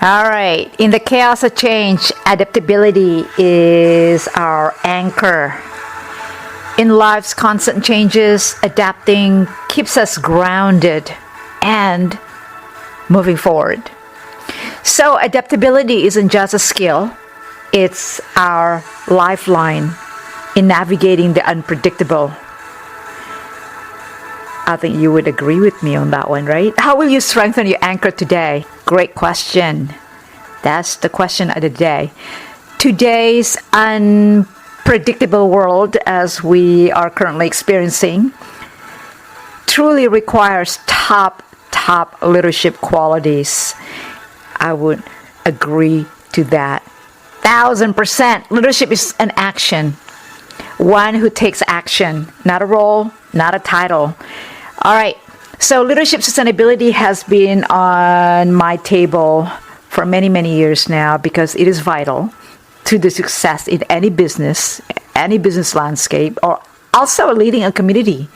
All right. In the chaos of change, adaptability is our anchor. In life's constant changes, adapting keeps us grounded and moving forward. So adaptability isn't just a skill, it's our lifeline in navigating the unpredictable. I think you would agree with me on that one, right? How will you strengthen your anchor today? Great question. That's the question of the day. Today's unpredictable world, as we are currently experiencing, truly requires top leadership qualities. I would agree to that. 1000%. Leadership is an action. One who takes action, not a role, not a title. All right. So leadership sustainability has been on my table for many years now because it is vital to the success in any business landscape, or also leading a community.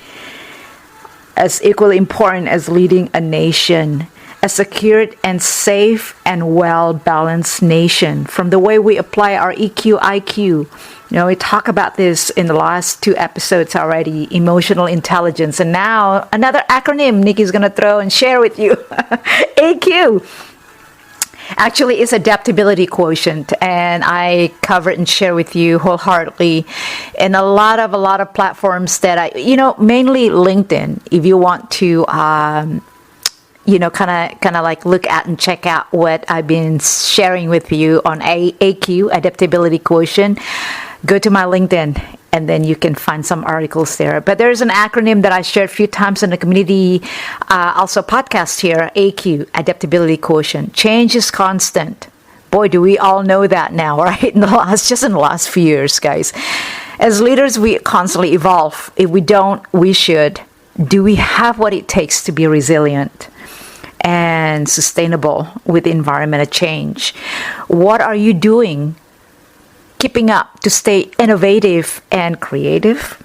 As equally important as leading a nation, a secured and safe and well-balanced nation. From the way we apply our EQ, IQ, we talk about this in the last 2 episodes already, emotional intelligence. And now another acronym Nicky's going to throw and share with you, AQ. Actually, it's adaptability quotient, and I cover it and share with you wholeheartedly in a lot of platforms that I, mainly LinkedIn. If you want to, kind of like look at and check out what I've been sharing with you on AQ, adaptability quotient, go to my LinkedIn. And then you can find some articles there. But there's an acronym that I shared a few times in the community, also podcast here, AQ, Adaptability Quotient. Change is constant. Boy, do we all know that now, right? In the last few years, guys. As leaders, we constantly evolve. If we don't, we should. Do we have what it takes to be resilient and sustainable with environmental change? What are you doing keeping up to stay innovative and creative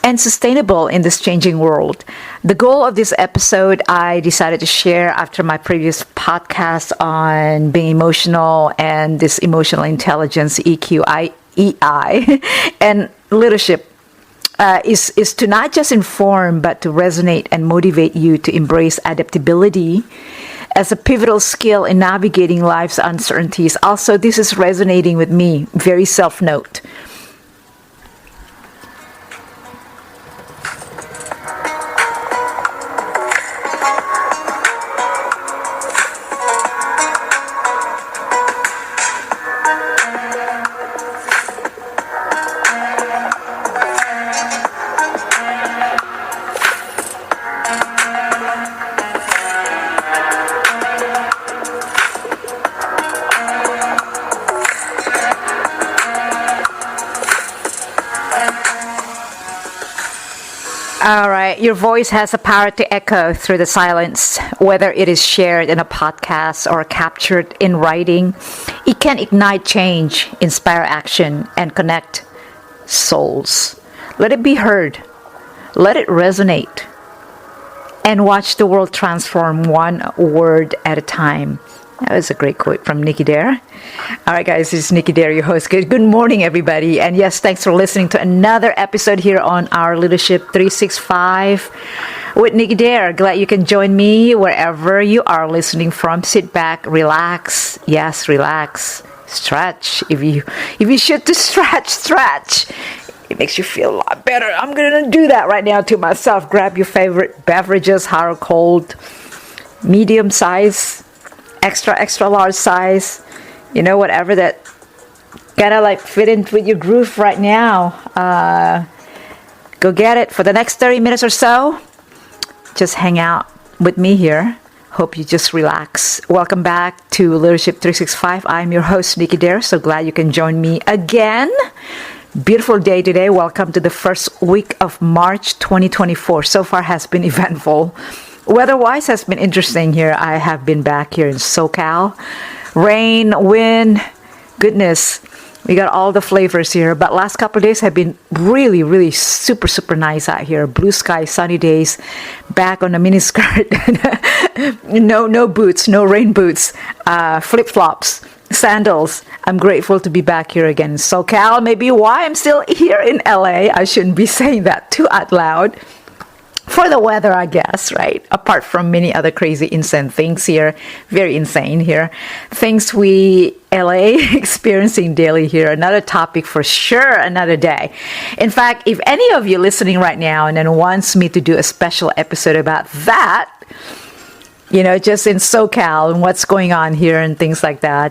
and sustainable in this changing world? The goal of this episode, I decided to share after my previous podcast on being emotional and this emotional intelligence, EQ, EI, and leadership, is to not just inform, but to resonate and motivate you to embrace adaptability as a pivotal skill in navigating life's uncertainties. Also, this is resonating with me, very self-note. All right, your voice has a power to echo through the silence, whether it is shared in a podcast or captured in writing. It can ignite change, inspire action, and connect souls. Let it be heard. Let it resonate. And watch the world transform one word at a time. That was a great quote from Nicky Dare. All right, guys, this is Nicky Dare, your host. Good morning, everybody. And yes, thanks for listening to another episode here on our Leadership 365 with Nicky Dare. Glad you can join me wherever you are listening from. Sit back, relax. Yes, relax. Stretch. If you should to stretch. It makes you feel a lot better. I'm going to do that right now to myself. Grab your favorite beverages, hot or cold, medium size, extra large size, whatever that kind of like fit in with your groove right now. Go get it for the next 30 minutes or so. Just hang out with me here. Hope you just relax. Welcome back to Leadership 365. I'm your host, Nicky Dare. So glad you can join me again. Beautiful day today. Welcome to the first week of March 2024. So far has been eventful. Weather-wise has been interesting here. I have been back here in SoCal. Rain, wind, goodness. We got all the flavors here. But last couple of days have been really super nice out here. Blue sky, sunny days. Back on a mini skirt. No boots, no rain boots. Flip-flops, sandals. I'm grateful to be back here again in SoCal. Maybe why I'm still here in LA. I shouldn't be saying that too out loud. For the weather, I guess, right? Apart from many other crazy insane things here. Very insane here. Things we LA experiencing daily here. Another topic for sure, another day. In fact, if any of you listening right now and then wants me to do a special episode about that, just in SoCal and what's going on here and things like that,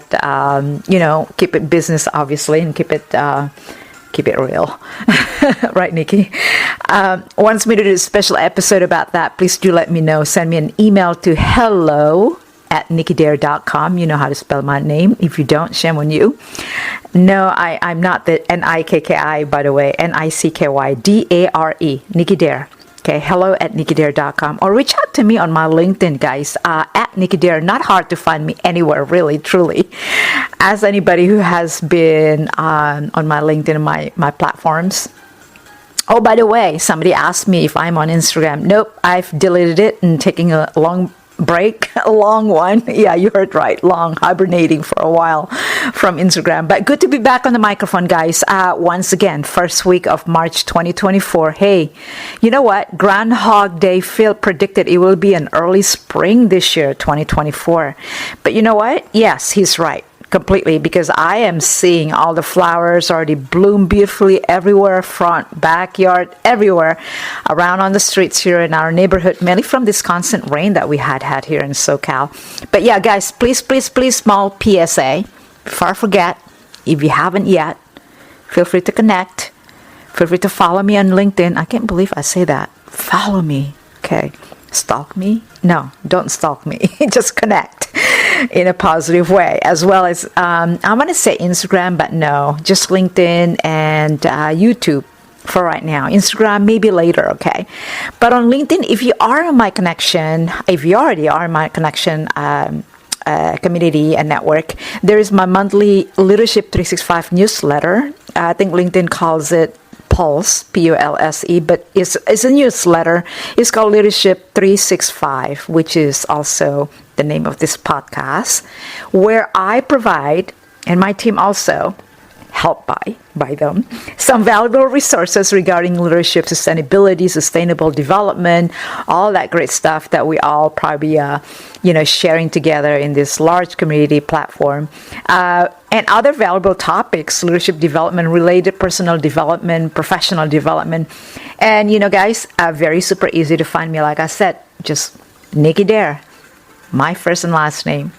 keep it business, obviously, and keep it real. Right, Nikki? Wants me to do a special episode about that, please do let me know. Send me an email to hello@nickydare.com. You know how to spell my name. If you don't, shame on you. No, I'm not the Nikki, by the way. NICKYDARE. Nicky Dare. Okay, hello@nickydare.com, or reach out to me on my LinkedIn, guys, at Nicky Dare. Not hard to find me anywhere, really, truly. As anybody who has been on my LinkedIn and my platforms. Oh, by the way, somebody asked me if I'm on Instagram. Nope, I've deleted it and taking a long break, a long one. Yeah, you heard right, long, hibernating for a while from Instagram. But good to be back on the microphone, guys. Once again, first week of March 2024. Hey, you know what? Groundhog Day Phil predicted it will be an early spring this year, 2024. But you know what? Yes, he's right. Completely, because I am seeing all the flowers already bloom beautifully everywhere, front, backyard, everywhere, around on the streets here in our neighborhood, mainly from this constant rain that we had here in SoCal. But yeah, guys, please, small PSA. Before I forget, if you haven't yet, feel free to connect. Feel free to follow me on LinkedIn. I can't believe I say that. Follow me. Okay. Stalk me? No, don't stalk me. Just connect in a positive way, as well as I'm going to say Instagram, but no, just LinkedIn and YouTube for right now. Instagram maybe later, okay? But on LinkedIn, if you are on my connection, if you already are in my connection community and network, there is my monthly Leadership 365 newsletter. I think LinkedIn calls it Pulse, Pulse, but it's a newsletter. It's called Leadership 365, which is also the name of this podcast, where I provide, and my team also, helped by them, some valuable resources regarding leadership, sustainability, sustainable development, all that great stuff that we all probably sharing together in this large community platform, and other valuable topics, leadership development related, personal development, professional development. And guys, very super easy to find me. Like I said, just Nicky Dare, my first and last name.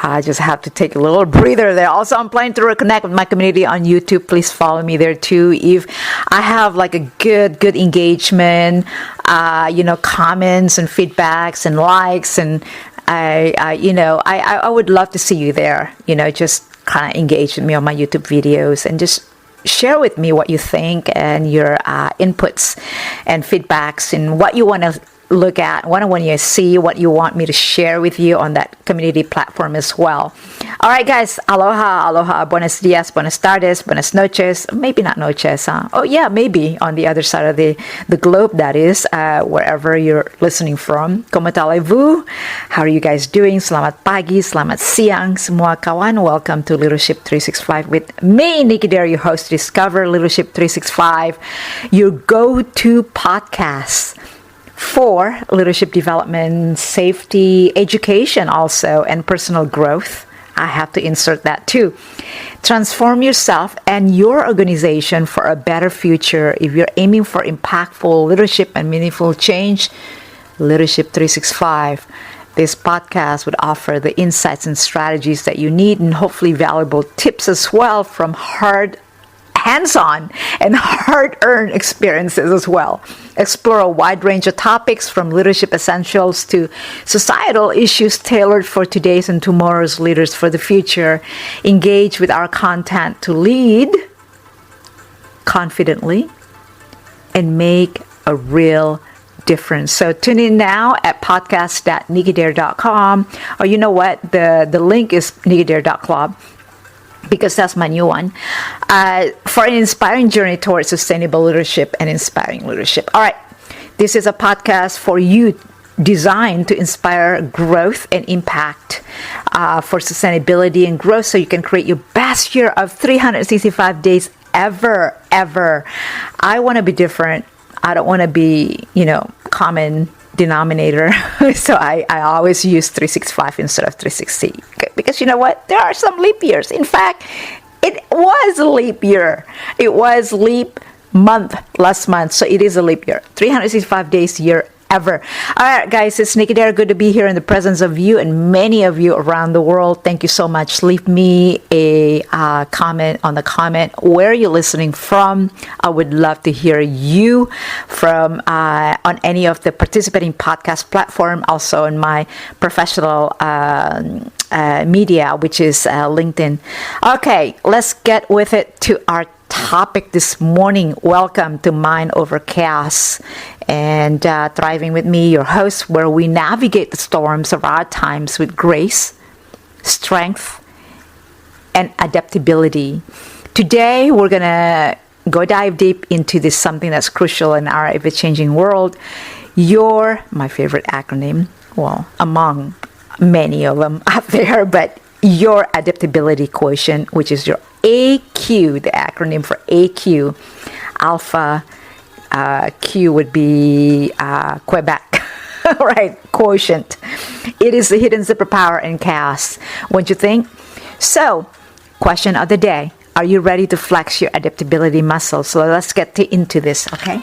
I just have to take a little breather there. Also, I'm planning to reconnect with my community on YouTube. Please follow me there too. If I have like a good engagement, comments and feedbacks and likes, and I would love to see you there. Just kind of engage with me on my YouTube videos and just share with me what you think and your inputs and feedbacks and what you want to look at, what I want you to see, what you want me to share with you on that community platform as well. All right, guys. Aloha, aloha, buenos dias, buenas tardes, buenas noches. Maybe not noches, huh? Oh, yeah, maybe on the other side of the globe, that is, wherever you're listening from. Como talaivu? How are you guys doing? Selamat pagi, selamat siang, semua kawan. Welcome to Leadership 365 with me, Nicky Dare, your host. Discover Leadership 365, your go-to podcast for leadership development, safety, education also, and personal growth. I have to insert that too. Transform yourself and your organization for a better future. If you're aiming for impactful leadership and meaningful change, Leadership 365. This podcast would offer the insights and strategies that you need, and hopefully valuable tips as well from hands-on and hard-earned experiences as well. Explore a wide range of topics from leadership essentials to societal issues tailored for today's and tomorrow's leaders for the future. Engage with our content to lead confidently and make a real difference. So tune in now at podcast.nickydare.com, or you know what, the link is nickydare.club, because that's my new one, for an inspiring journey towards sustainable leadership and inspiring leadership. All right, this is a podcast for you, designed to inspire growth and impact, for sustainability and growth, so you can create your best year of 365 days ever. I want to be different. I don't want to be, common denominator. So I always use 365 instead of 360, because you know what, there are some leap years. In fact, it was a leap year. It was leap month last month, so it is a leap year. 365 days year ever. All right, guys, it's Nicky Dare. Good to be here in the presence of you and many of you around the world. Thank you so much. Leave me a comment on the comment where you're listening from. I would love to hear you from on any of the participating podcast platform, also on my professional media, which is LinkedIn. Okay, let's get with it to our topic this morning. Welcome to Mind Over Chaos and Thriving with me, your host, where we navigate the storms of our times with grace, strength, and adaptability. Today, we're going to go dive deep into this, something that's crucial in our ever-changing world. My favorite acronym, well, among many of them out there, but your adaptability quotient, which is your AQ, the acronym for AQ. Alpha, Q would be Quebec. All right, quotient. It is the hidden superpower in chaos, wouldn't you think? So, question of the day. Are you ready to flex your adaptability muscle? So let's get into this, okay?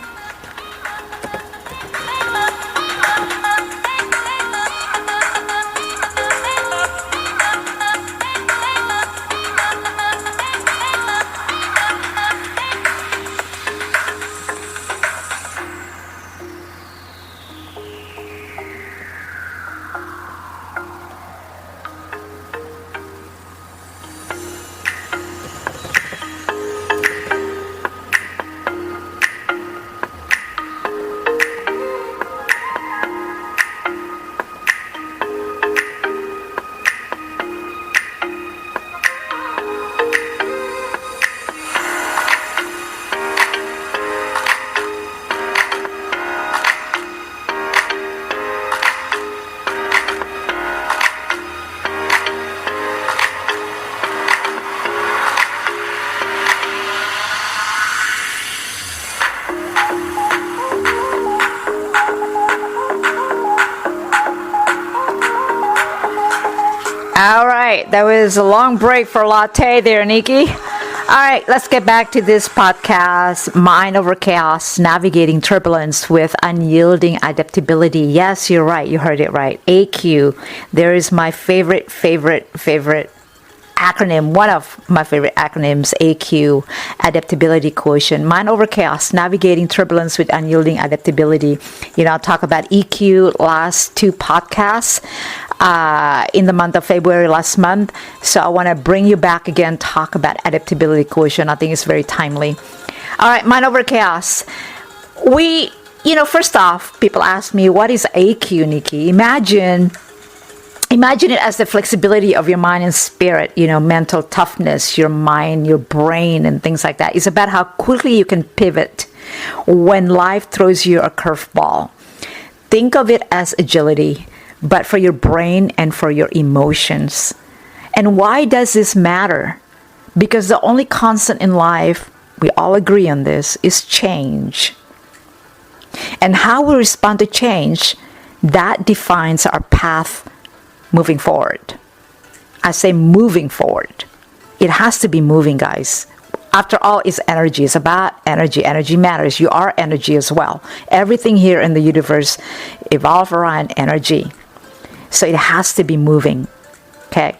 All right, that was a long break for latte there, Nikki. All right, let's get back to this podcast, Mind Over Chaos, Navigating Turbulence with Unyielding Adaptability. Yes, you're right. You heard it right. AQ. There is my favorite acronym, one of my favorite acronyms, AQ, Adaptability Quotient. Mind Over Chaos, Navigating Turbulence with Unyielding Adaptability. I'll talk about EQ last two podcasts in the month of February last month. So I want to bring you back again, talk about Adaptability Quotient. I think it's very timely. All right, Mind Over Chaos. We First off, people ask me, what is AQ, Nikki? Imagine it as the flexibility of your mind and spirit, mental toughness, your mind, your brain, and things like that. It's about how quickly you can pivot when life throws you a curveball. Think of it as agility, but for your brain and for your emotions. And why does this matter? Because the only constant in life, we all agree on this, is change. And how we respond to change, that defines our path moving forward. I say moving forward. It has to be moving, guys. After all, it's energy. It's about energy. Energy matters. You are energy as well. Everything here in the universe evolves around energy. So it has to be moving. Okay?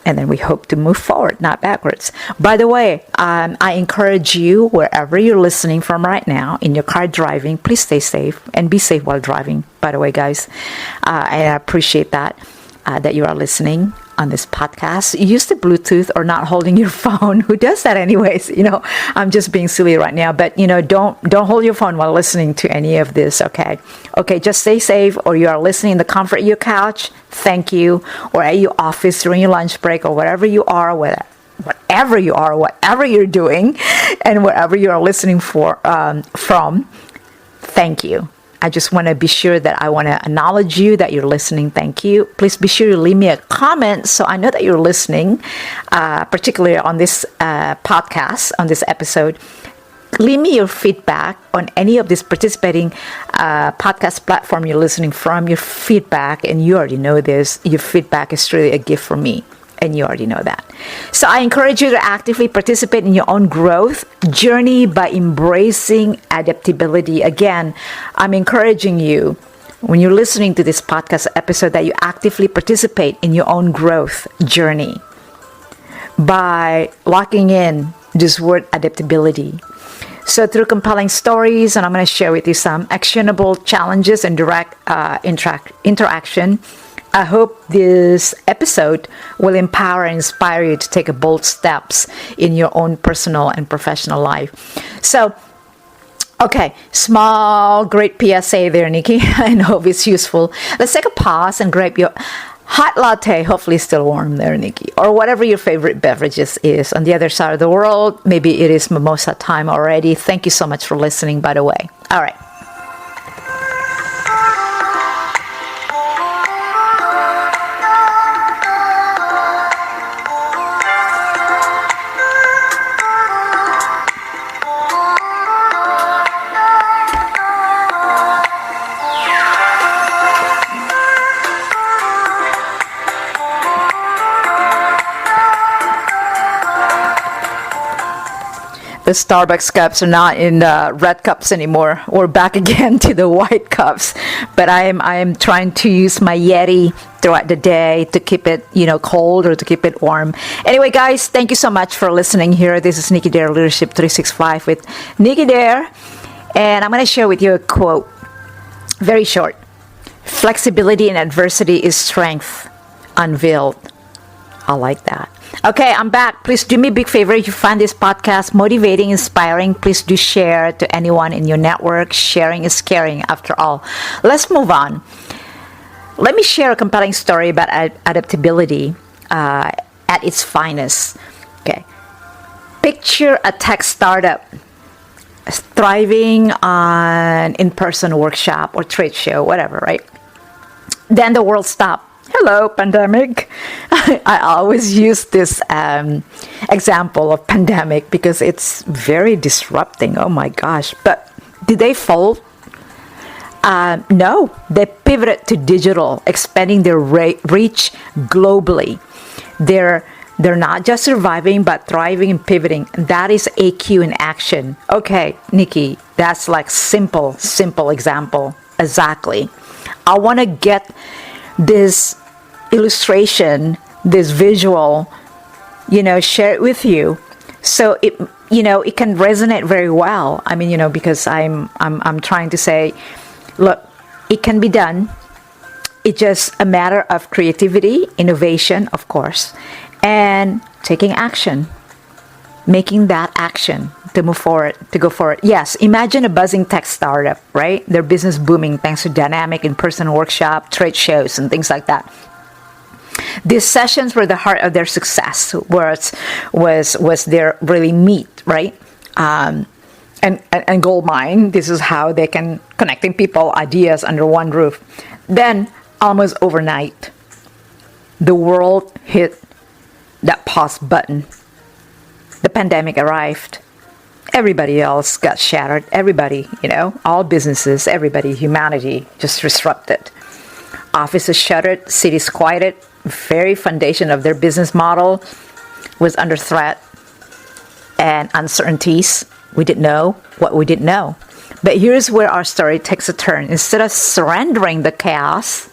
And then we hope to move forward, not backwards. By the way, I encourage you, wherever you're listening from right now, in your car driving, please stay safe and be safe while driving, by the way, guys. I appreciate that you are listening on this podcast. Use the Bluetooth or not holding your phone. Who does that anyways? I'm just being silly right now, but don't hold your phone while listening to any of this, okay? Okay, just stay safe, or you are listening in the comfort of your couch. Thank you. Or at your office during your lunch break, or wherever you are, whatever you are, whatever you're doing, and wherever you are listening from, thank you. I just want to be sure that I want to acknowledge you that you're listening. Thank you. Please be sure to leave me a comment so I know that you're listening, particularly on this podcast, on this episode. Leave me your feedback on any of this participating podcast platform you're listening from. Your feedback, and you already know this, your feedback is really a gift from me. And you already know that. So I encourage you to actively participate in your own growth journey by embracing adaptability. Again, I'm encouraging you, when you're listening to this podcast episode, that you actively participate in your own growth journey by locking in this word adaptability. So through compelling stories, and I'm going to share with you some actionable challenges and direct interaction, I hope this episode will empower and inspire you to take bold steps in your own personal and professional life. So, okay, small, great PSA there, Nikki. I hope it's useful. Let's take a pause and grab your hot latte, hopefully still warm there, Nikki, or whatever your favorite beverages is. On the other side of the world, maybe it is mimosa time already. Thank you so much for listening, by the way. All right. The Starbucks cups are not in red cups anymore. We're back again to the white cups. But I am trying to use my Yeti throughout the day to keep it, cold or to keep it warm. Anyway, guys, thank you so much for listening here. This is Nicky Dare Leadership 365 with Nicky Dare. And I'm going to share with you a quote. Very short. Flexibility in adversity is strength unveiled. I like that. Okay, I'm back. Please do me a big favor. If you find this podcast motivating, inspiring, please do share it to anyone in your network. Sharing is caring, after all. Let's move on. Let me share a compelling story about adaptability at its finest. Okay. Picture a tech startup thriving on in-person workshop or trade show, whatever, right? Then the world stopped. Hello, pandemic. I always use this example of pandemic because it's very disrupting. Oh my gosh. But did they fold? No. They pivoted to digital, expanding their reach globally. They're not just surviving, but thriving and pivoting. That is AQ in action. Okay, Nikki, that's like simple example. Exactly. I want to get this illustration, this visual, share it with you, so it can resonate very well. I mean, because I'm trying to say, look, it can be done. It's just a matter of creativity, innovation, of course, and taking action. making that action to move forward, to go forward. Yes, imagine a buzzing tech startup, right? Their business booming thanks to dynamic in-person workshop, trade shows, and things like that. These sessions were the heart of their success, was their really meat, right? And gold mine. This is how they can connecting people, ideas under one roof. Then, almost overnight, the world hit that pause button. The pandemic arrived. Everybody else got shattered. Everybody, all businesses, everybody, humanity just disrupted. Offices shuttered, cities quieted. Very foundation of their business model was under threat, and uncertainties. We didn't know what we didn't know. But here's where our story takes a turn. Instead of surrendering the chaos,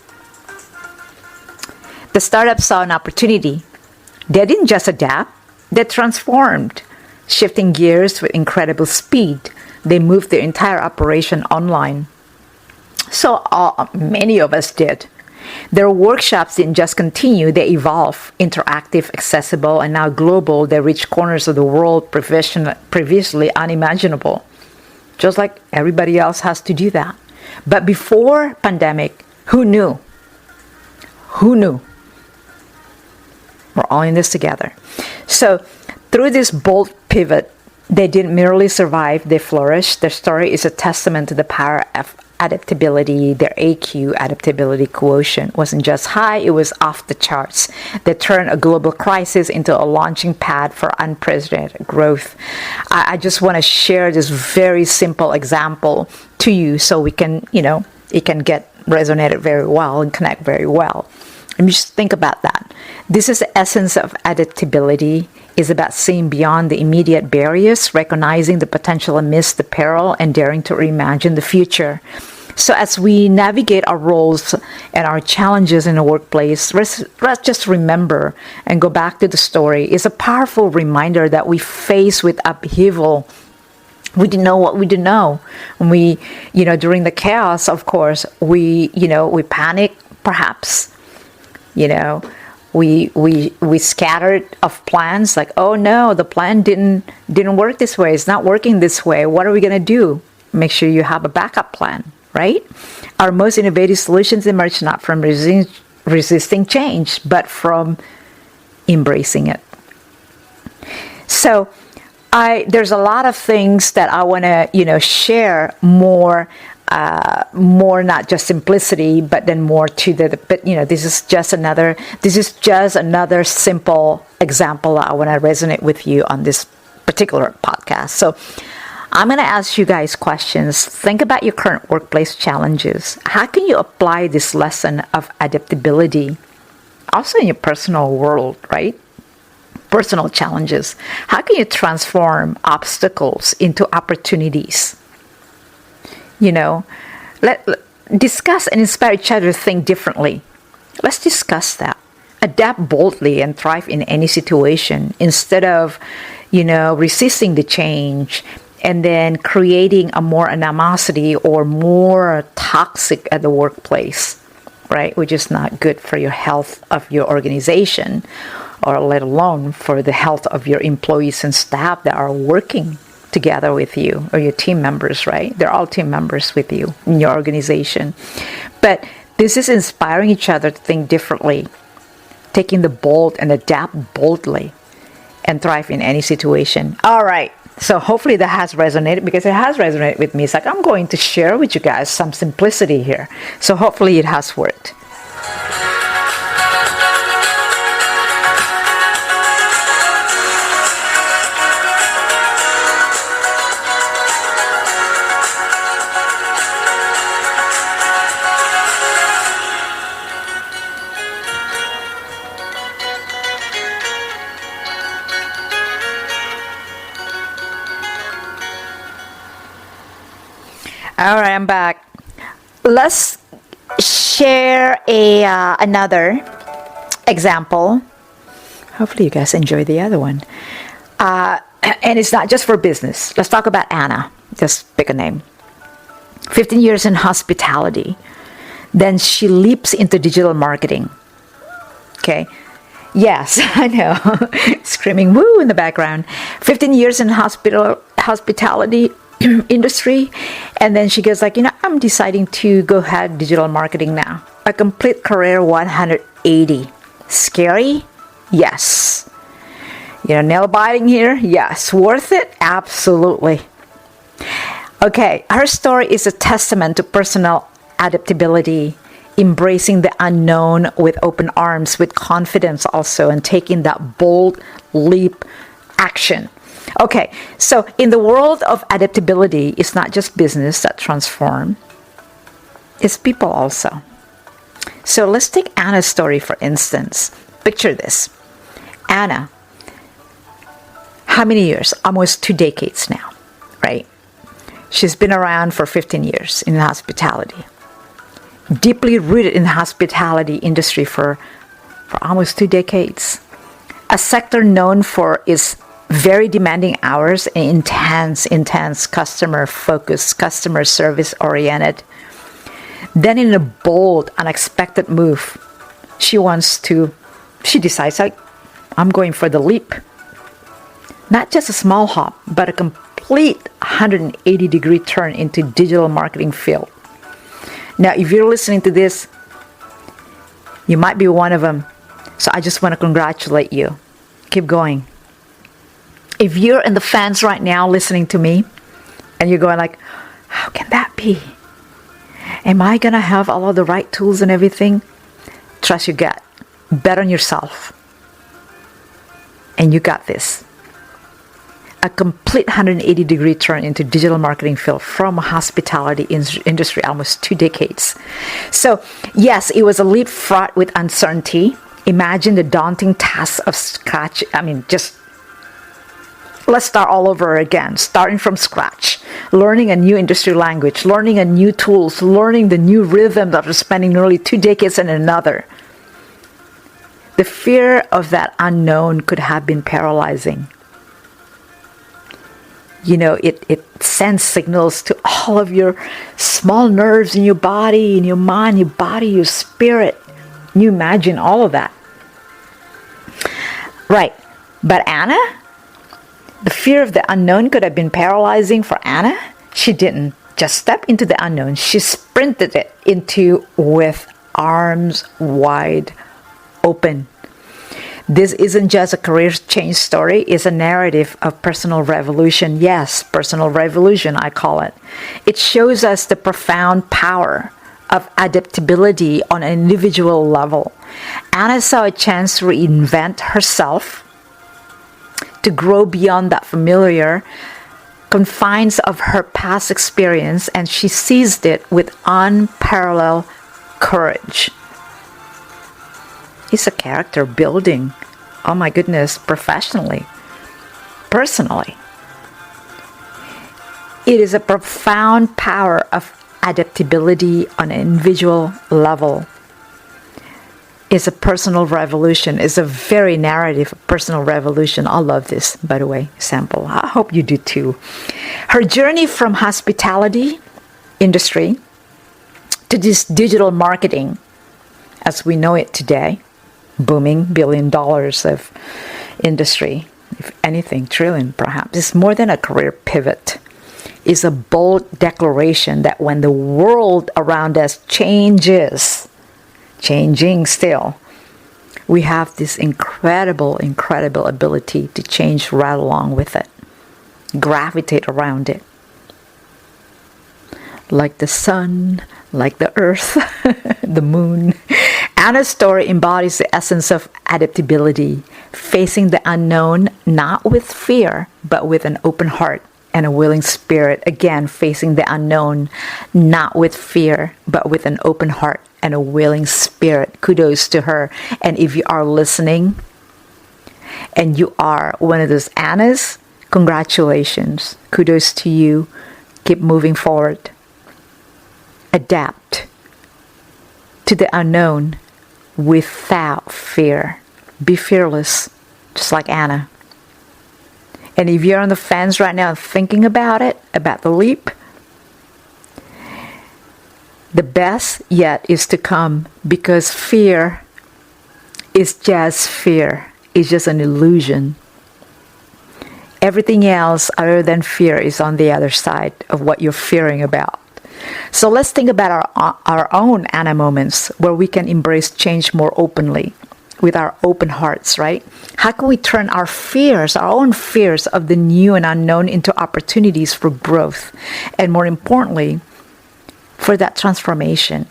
the startup saw an opportunity. They didn't just adapt, they transformed, shifting gears with incredible speed. They moved their entire operation online. So many of us did. Their workshops didn't just continue, they evolved, interactive, accessible, and now global. They reach corners of the world previously unimaginable. Just like everybody else has to do that. But before pandemic, who knew? Who knew? We're all in this together. So through this bold pivot, they didn't merely survive, they flourished. Their story is a testament to the power of adaptability. Their AQ, adaptability quotient, wasn't just high, it was off the charts. They turned a global crisis into a launching pad for unprecedented growth. I just want to share this very simple example to you so we can, it can get resonated very well and connect very well. And just think about that. This is the essence of adaptability. Is about seeing beyond the immediate barriers, recognizing the potential amidst the peril, and daring to reimagine the future. So as we navigate our roles and our challenges in the workplace, let's just remember and go back to the story. It's a powerful reminder that we face with upheaval. We didn't know what we didn't know. And we, during the chaos, of course, we panic, perhaps, we scattered of plans, like, oh no, the plan didn't work this way. It's not working this way. What are we going to do? Make sure you have a backup plan, right? Our most innovative solutions emerge not from resisting change, but from embracing it. So there's a lot of things that I want to, share more not just simplicity, but then more to but this is just another simple example I want to resonate with you on this particular podcast. So I'm going to ask you guys questions. Think about your current workplace challenges. How can you apply this lesson of adaptability also in your personal world, right? Personal challenges. How can you transform obstacles into opportunities? Let discuss and inspire each other to think differently. Let's discuss that. Adapt boldly and thrive in any situation instead of, resisting the change and then creating a more animosity or more toxic at the workplace, right? Which is not good for your health of your organization, or let alone for the health of your employees and staff that are working together with you, or your team members, right? They're all team members with you in your organization. But this is inspiring each other to think differently, taking the bold and adapt boldly and thrive in any situation. All right. So hopefully that has resonated, because it has resonated with me. It's like I'm going to share with you guys some simplicity here. So hopefully it has worked. All right, I'm back. Let's share another example. Hopefully you guys enjoy the other one. And it's not just for business. Let's talk about Anna. Just pick a name. 15 years in hospitality. Then she leaps into digital marketing. Okay. Yes, I know. Screaming woo in the background. 15 years in hospitality industry. And then she goes like, I'm deciding to go ahead digital marketing now. A complete career 180. Scary? Yes. Nail biting here? Yes. Worth it? Absolutely. Okay, her story is a testament to personal adaptability, embracing the unknown with open arms, with confidence also, and taking that bold leap action. Okay, so in the world of adaptability, it's not just business that transform, it's people also. So let's take Anna's story for instance. Picture this. Anna, how many years? Almost 2 decades now, right? She's been around for 15 years in hospitality. Deeply rooted in the hospitality industry for almost 2 decades. A sector known for its very demanding hours and intense customer focused, customer service oriented. Then in a bold, unexpected move, she decides like, I'm going for the leap. Not just a small hop, but a complete 180-degree turn into digital marketing field. Now, if you're listening to this, you might be one of them. So I just want to congratulate you. Keep going. If you're in the fence right now listening to me, and you're going like, how can that be? Am I going to have all of the right tools and everything? Trust your gut. Bet on yourself. And you got this. A complete 180-degree turn into digital marketing field from hospitality industry, almost 2 decades. So, yes, it was a leap fraught with uncertainty. Imagine the daunting task of scratch. Let's start all over again, starting from scratch, learning a new industry language, learning a new tools, learning the new rhythm after spending nearly 2 decades in another. The fear of that unknown could have been paralyzing. It sends signals to all of your small nerves in your body, in your mind, your body, your spirit. You imagine all of that. Right. But Anna, the fear of the unknown could have been paralyzing for Anna. She didn't just step into the unknown. She sprinted it into with arms wide open. This isn't just a career change story, it's a narrative of personal revolution. Yes, personal revolution, I call it. It shows us the profound power of adaptability on an individual level. Anna saw a chance to reinvent herself, to grow beyond that familiar confines of her past experience, and she seized it with unparalleled courage. It's a character building. Oh my goodness, professionally, personally. It is a profound power of adaptability on an individual level. It's a personal revolution. It's a very narrative personal revolution. I love this, by the way, sample. I hope you do too. Her journey from hospitality industry to this digital marketing, as we know it today, booming $1 billion of industry, if anything, trillion perhaps. It's more than a career pivot. It's a bold declaration that when the world around us changing still, we have this incredible ability to change right along with it, gravitate around it. Like the sun, like the earth, the moon. Anna's story embodies the essence of adaptability, facing the unknown not with fear, but with an open heart and a willing spirit. Again, facing the unknown not with fear, but with an open heart and a willing spirit. Kudos to her. And if you are listening and you are one of those Annas, congratulations. Kudos to you. Keep moving forward. Adapt to the unknown without fear. Be fearless, just like Anna. And if you're on the fence right now thinking about it, about the leap, the best yet is to come, because fear is just fear. It's just an illusion. Everything else other than fear is on the other side of what you're fearing about. So let's think about our own Anna moments where we can embrace change more openly with our open hearts, right? How can we turn our fears, our own fears of the new and unknown into opportunities for growth? And more importantly, for that transformation.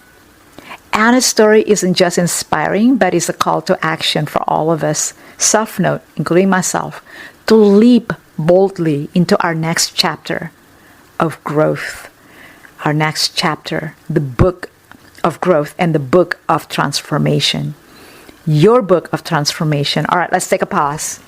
Anna's story isn't just inspiring, but it's a call to action for all of us, self-note, including myself, to leap boldly into our next chapter of growth. Our next chapter, the book of growth and the book of transformation. Your book of transformation. All right, let's take a pause.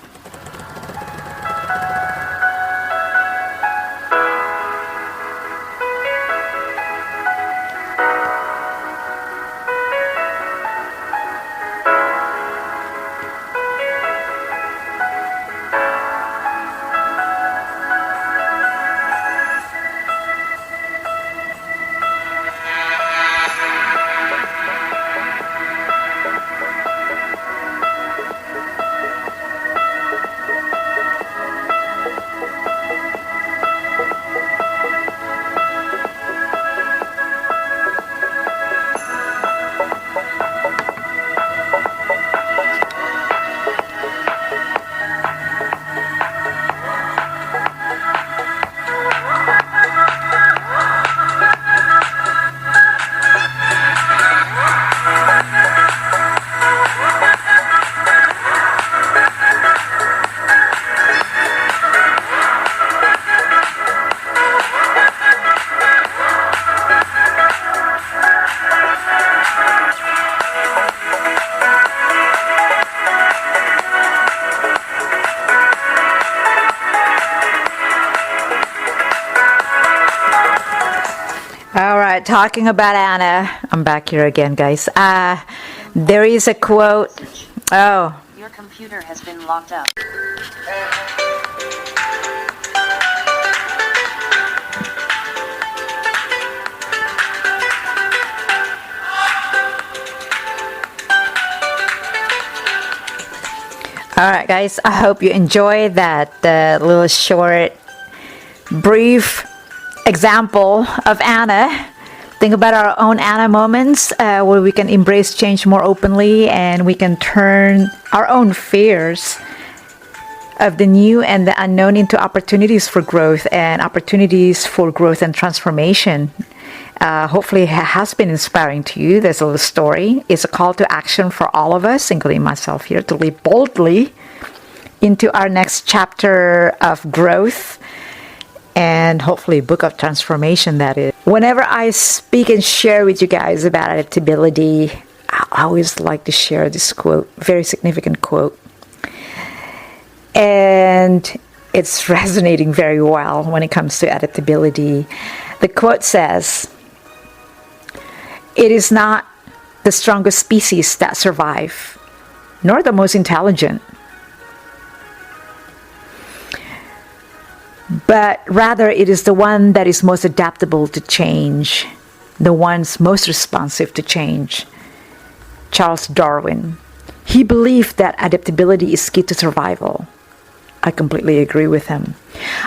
All right, talking about Anna. I'm back here again, guys. There is a quote. Oh. Your computer has been locked up. All right, guys. I hope you enjoy that little short, brief example of Anna. Think about our own Anna moments where we can embrace change more openly and we can turn our own fears of the new and the unknown into opportunities for growth and transformation. Hopefully it has been inspiring to you. There's a little story. It's a call to action for all of us, including myself here, to leap boldly into our next chapter of growth and hopefully book of transformation, that is. Whenever I speak and share with you guys about adaptability, I always like to share this quote, very significant quote. And it's resonating very well when it comes to adaptability. The quote says, "It is not the strongest species that survive, nor the most intelligent, but rather it is the one that is most adaptable to change, the ones most responsive to change." Charles Darwin. He believed that adaptability is key to survival. I completely agree with him.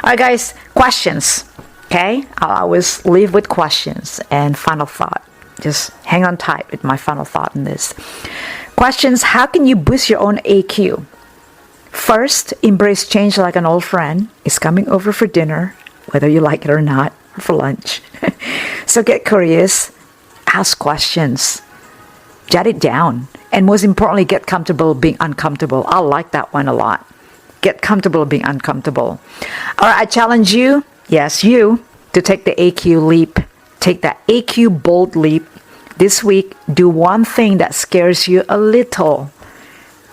All right, guys, questions. Okay, I'll always leave with questions and final thought. Just hang on tight with my final thought in this. Questions: how can you boost your own AQ? First, embrace change like an old friend is coming over for dinner, whether you like it or not, or for lunch. So get curious, ask questions, jot it down, and most importantly, get comfortable being uncomfortable. I like that one a lot. Get comfortable being uncomfortable. All right, I challenge you, yes, you, to take the AQ leap. Take that AQ bold leap. This week, do one thing that scares you a little.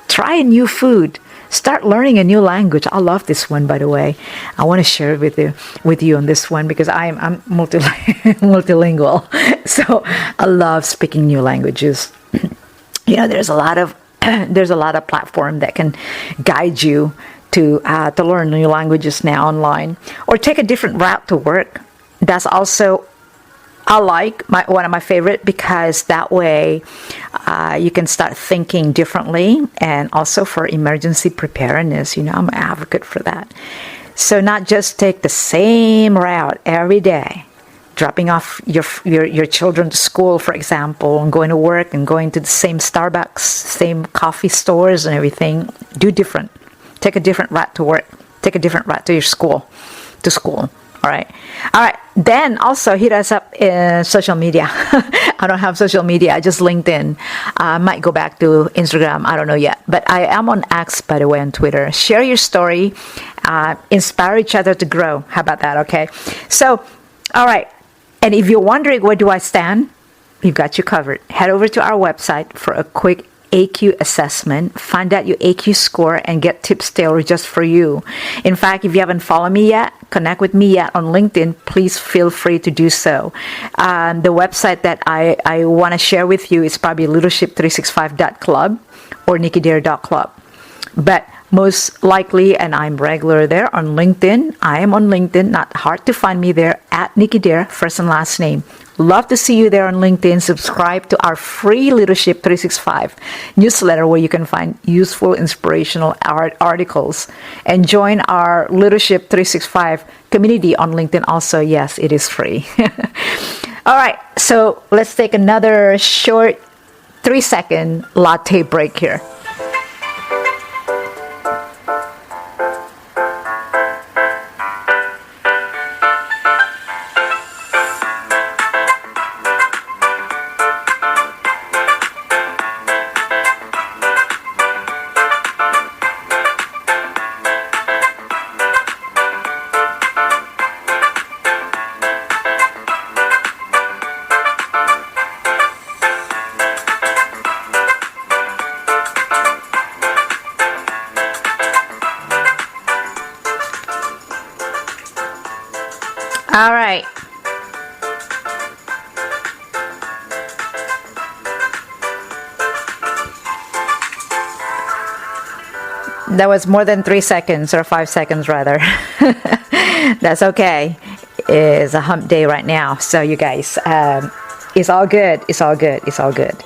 Try a new food. Start learning a new language. I love this one, by the way. I want to share it with you on this one because I'm multilingual. So I love speaking new languages. You know, there's a lot of platform that can guide you to learn new languages now online, or take a different route to work. That's also I like one of my favorite because that way you can start thinking differently, and also for emergency preparedness. I'm an advocate for that. So not just take the same route every day, dropping off your children to school, for example, and going to work and going to the same Starbucks, same coffee stores and everything. Do different. Take a different route to work. Take a different route to school. All right. Then also hit us up in social media. I don't have social media. I just LinkedIn. I might go back to Instagram. I don't know yet. But I am on X, by the way, on Twitter. Share your story. Inspire each other to grow. How about that? Okay. So, all right. And if you're wondering where do I stand, we've got you covered. Head over to our website for a quick AQ assessment, find out your AQ score, and get tips tailored just for you. In fact, if you haven't followed me yet, connect with me yet on LinkedIn, please feel free to do so. The website that I want to share with you is probably leadership365.club or nickydare.club. But most likely, and I'm regular there on LinkedIn. I am on LinkedIn, not hard to find me there, at Nicky Dare, first and last name. Love to see you there on LinkedIn. Subscribe to our free Leadership 365 newsletter where you can find useful, inspirational articles. And join our Leadership 365 community on LinkedIn also. Yes, it is free. All right, so let's take another short 3-second latte break here. All right. That was more than 3 seconds, or 5 seconds rather. That's okay. It's a hump day right now. So you guys, it's all good. It's all good. It's all good.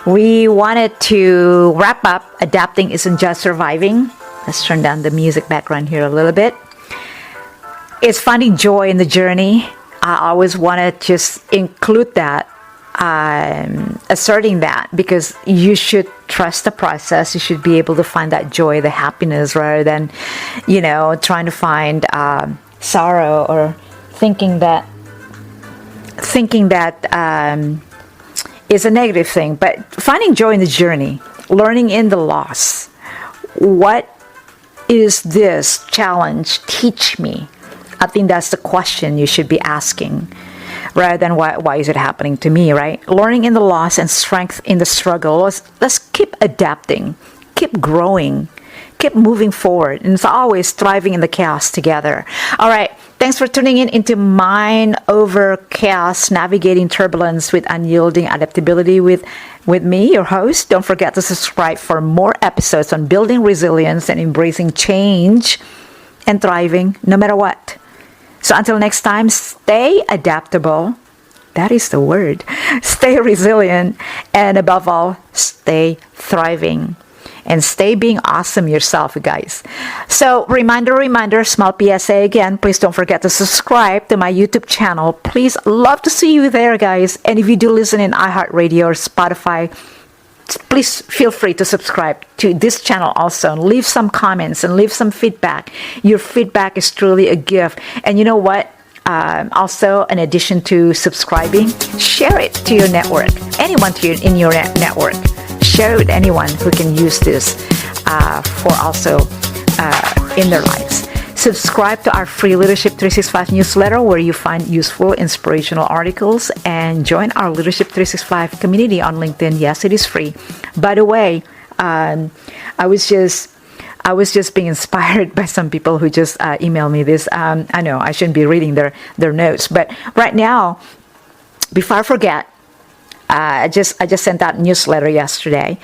We wanted to wrap up. Adapting isn't just surviving. Let's turn down the music background here a little bit. It's finding joy in the journey. I always want to just include that, asserting that, because you should trust the process. You should be able to find that joy, the happiness, rather than, trying to find sorrow or thinking that is a negative thing. But finding joy in the journey, learning in the loss. What is this challenge teach me? I think that's the question you should be asking, rather than why is it happening to me, right? Learning in the loss and strength in the struggle. Let's keep adapting, keep growing, keep moving forward, and it's always thriving in the chaos together. All right, thanks for tuning into Mind Over Chaos, Navigating Turbulence with Unyielding Adaptability with me, your host. Don't forget to subscribe for more episodes on building resilience and embracing change and thriving no matter what. So until next time, stay adaptable. That is the word. Stay resilient. And above all, stay thriving. And stay being awesome yourself, you guys. So reminder, small PSA again. Please don't forget to subscribe to my YouTube channel. Please, love to see you there, guys. And if you do listen in iHeartRadio or Spotify, please feel free to subscribe to this channel also, and leave some comments and leave some feedback. Your feedback is truly a gift. And you know what? Also, in addition to subscribing, share it to your network. Anyone in your network. Share it with anyone who can use this for also in their lives. Subscribe to our free Leadership 365 newsletter where you find useful, inspirational articles, and join our Leadership 365 community on LinkedIn. Yes, it is free. By the way, I was just being inspired by some people who just emailed me this. I know I shouldn't be reading their notes, but right now, before I forget, I just sent out a newsletter yesterday,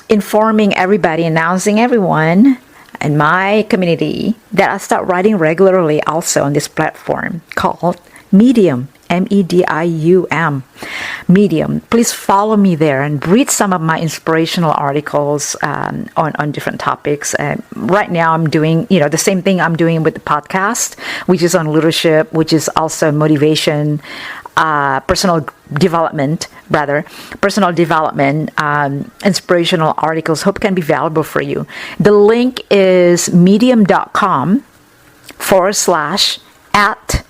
informing everybody, announcing everyone in my community that I start writing regularly also on this platform called Medium Medium. Medium. Please follow me there and read some of my inspirational articles on different topics. Right now, I'm doing the same thing I'm doing with the podcast, which is on leadership, which is also motivation, personal development, inspirational articles. Hope can be valuable for you. The link is medium.com / at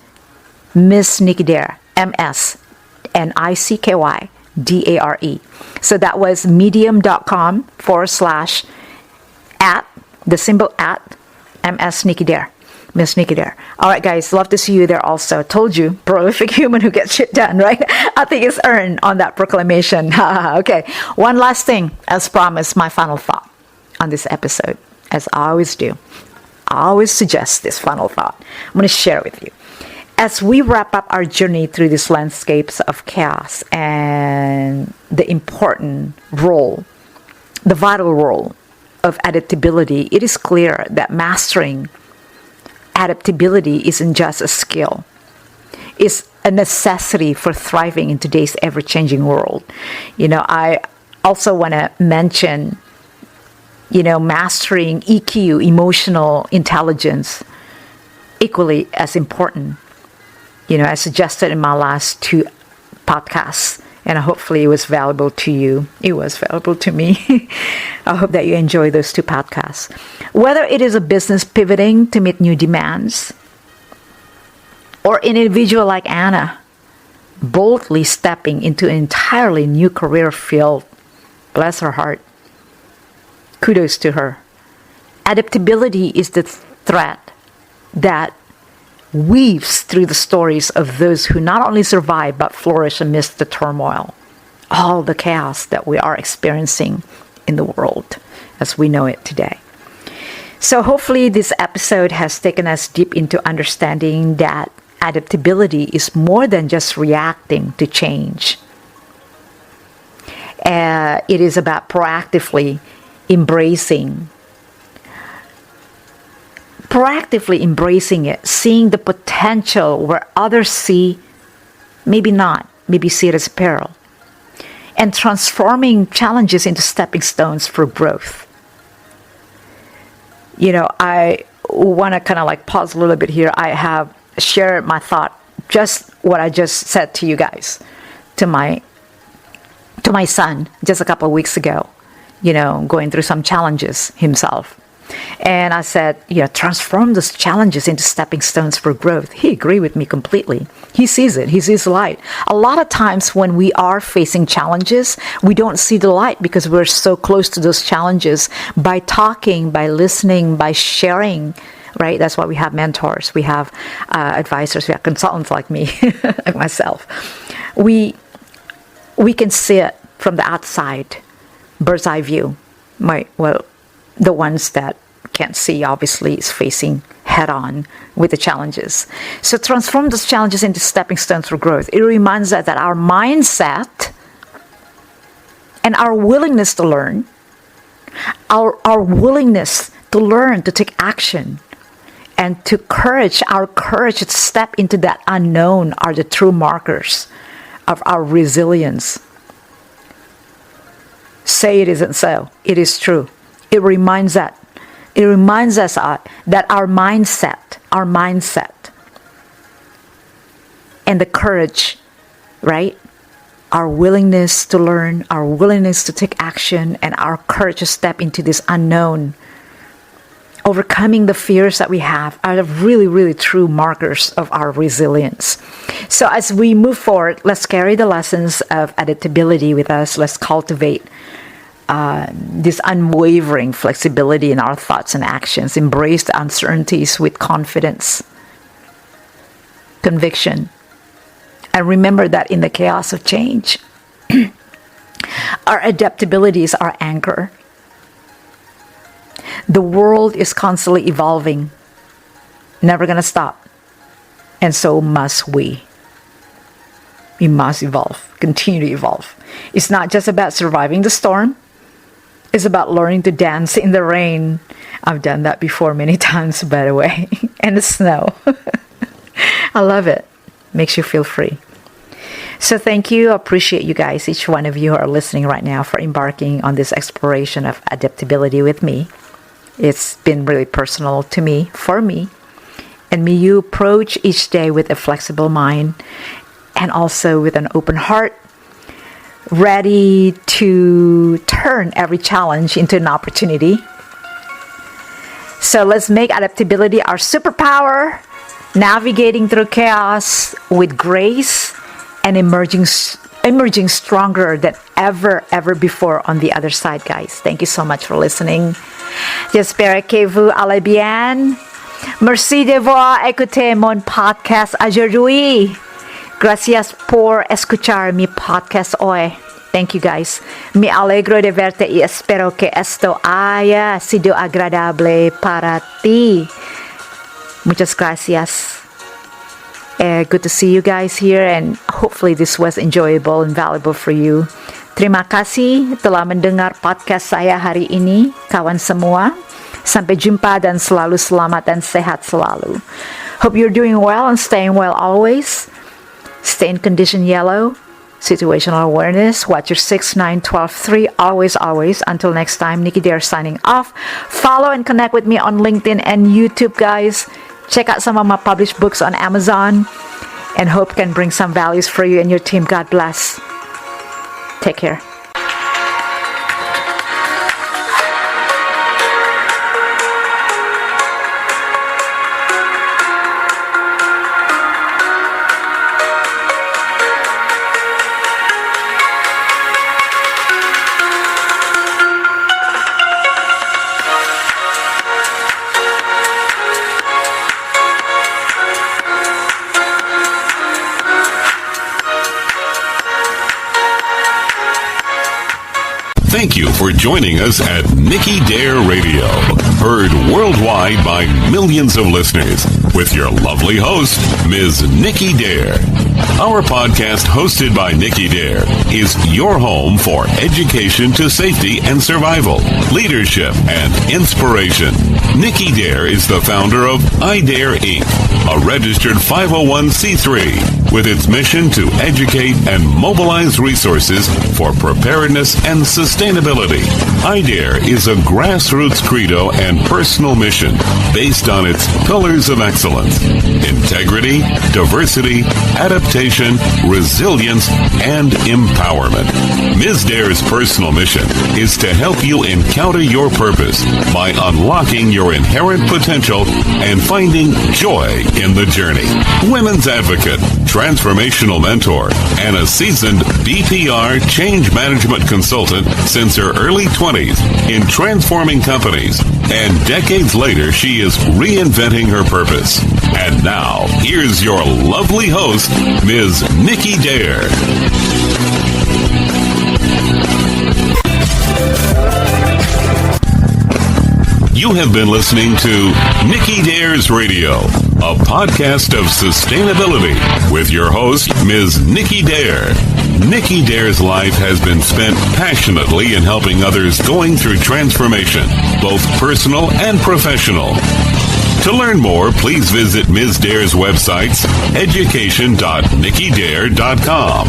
Miss Nicky Dare, MSNICKYDARE. So that was medium.com / at the symbol at MS Nicky Dare. Miss Nicky Dare. All right, guys, love to see you there also. Told you, prolific human who gets shit done, right? I think it's earned on that proclamation. Okay, one last thing, as promised, my final thought on this episode, as I always do. I always suggest this final thought. I'm going to share it with you. As we wrap up our journey through these landscapes of chaos and the important role, the vital role of adaptability, it is clear that mastering adaptability isn't just a skill. It's a necessity for thriving in today's ever-changing world. I also want to mention, mastering EQ, emotional intelligence, equally as important. I suggested in my last 2 podcasts, and hopefully it was valuable to you. It was valuable to me. I hope that you enjoy those 2 podcasts. Whether it is a business pivoting to meet new demands, or an individual like Anna, boldly stepping into an entirely new career field, bless her heart. Kudos to her. Adaptability is the thread that weaves through the stories of those who not only survive but flourish amidst the turmoil, all the chaos that we are experiencing in the world as we know it today. So hopefully this episode has taken us deep into understanding that adaptability is more than just reacting to change. It is about proactively embracing it, seeing the potential where others see, maybe not, maybe see it as peril, and transforming challenges into stepping stones for growth. I want to kind of pause a little bit here. I have shared my thought, just what I just said to you guys, to my son just a couple of weeks ago, going through some challenges himself. And I said, transform those challenges into stepping stones for growth. He agreed with me completely. He sees it. He sees light. A lot of times when we are facing challenges, we don't see the light because we're so close to those challenges. By talking, by listening, by sharing, right? That's why we have mentors. We have advisors. We have consultants like me, like myself. We can see it from the outside, bird's eye view. The ones that can't see, obviously, is facing head-on with the challenges. So transform those challenges into stepping stones for growth. It reminds us that our mindset and our willingness to learn, our willingness to learn, to take action, and our courage to step into that unknown are the true markers of our resilience. Say it isn't so. It is true. It reminds us that our mindset, and the courage, right? Our willingness to learn, our willingness to take action, and our courage to step into this unknown, overcoming the fears that we have, are the really, really true markers of our resilience. So as we move forward, let's carry the lessons of adaptability with us. Let's cultivate this unwavering flexibility in our thoughts and actions. Embrace the uncertainties with confidence, conviction, and remember that in the chaos of change, our adaptability is our anchor. The world is constantly evolving, never going to stop, and so must we. We must evolve, continue to evolve. It's not just about surviving the storm. It's about learning to dance in the rain. I've done that before many times, by the way. And the snow. I love it. Makes you feel free. So thank you. I appreciate you guys, each one of you who are listening right now, for embarking on this exploration of adaptability with me. It's been really personal to me, for me. And may you approach each day with a flexible mind and also with an open heart, ready to turn every challenge into an opportunity. So let's make adaptability our superpower, navigating through chaos with grace and emerging stronger than ever before on the other side, guys. Thank you so much for listening. J'espère que vous allez bien. Merci d'avoir écouté mon podcast aujourd'hui. Gracias por escuchar mi podcast hoy. Thank you, guys. Me alegro de verte y espero que esto haya sido agradable para ti. Muchas gracias. Good to see you guys here, and hopefully this was enjoyable and valuable for you. Terima kasih telah mendengar podcast saya hari ini, kawan semua. Sampai jumpa dan selalu selamat dan sehat selalu. Hope you're doing well and staying well always. Stay in condition yellow. Situational awareness. Watch your 6, 9, 12, 3. Always. Until next time, Nicky Dare signing off. Follow and connect with me on LinkedIn and YouTube, guys. Check out some of my published books on Amazon. And hope can bring some values for you and your team. God bless. Take care. Thank you for joining us at Nicky Dare Radio, heard worldwide by millions of listeners, with your lovely host, Ms. Nicky Dare. Our podcast, hosted by Nicky Dare, is your home for education to safety and survival, leadership, and inspiration. Nicky Dare is the founder of iDare Inc., a registered 501c3, with its mission to educate and mobilize resources for preparedness and sustainability. iDare is a grassroots credo and personal mission based on its pillars of excellence: integrity, diversity, adaptation, resilience, and empowerment. Ms. Dare's personal mission is to help you encounter your purpose by unlocking your inherent potential and finding joy in the journey. Women's advocate, transformational mentor, and a seasoned BPR change management consultant since her early 20s in transforming companies. And decades later, she is reinventing her purpose. And now, here's your lovely host, Ms. Nicky Dare. You have been listening to Nicky Dare's Radio, a podcast of sustainability with your host, Ms. Nicky Dare. Nicky Dare's life has been spent passionately in helping others going through transformation, both personal and professional. To learn more, please visit Ms. Dare's websites, education.nickydare.com.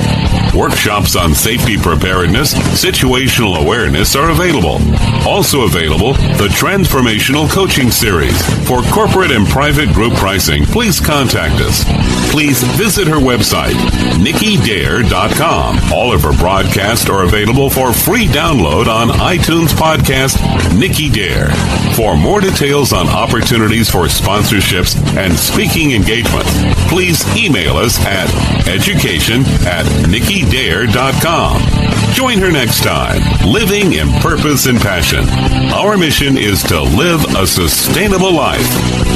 Workshops on safety preparedness, situational awareness are available. Also available, the Transformational Coaching Series. For corporate and private group pricing, please contact us. Please visit her website, nickydare.com. All of her broadcasts are available for free download on iTunes podcast Nicky Dare. For more details on opportunities for sponsorships and speaking engagements, please email us at education@nickydare.com. Join her next time, living in purpose and passion. Our mission is to live a sustainable life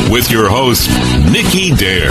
with your host, Nicky Dare.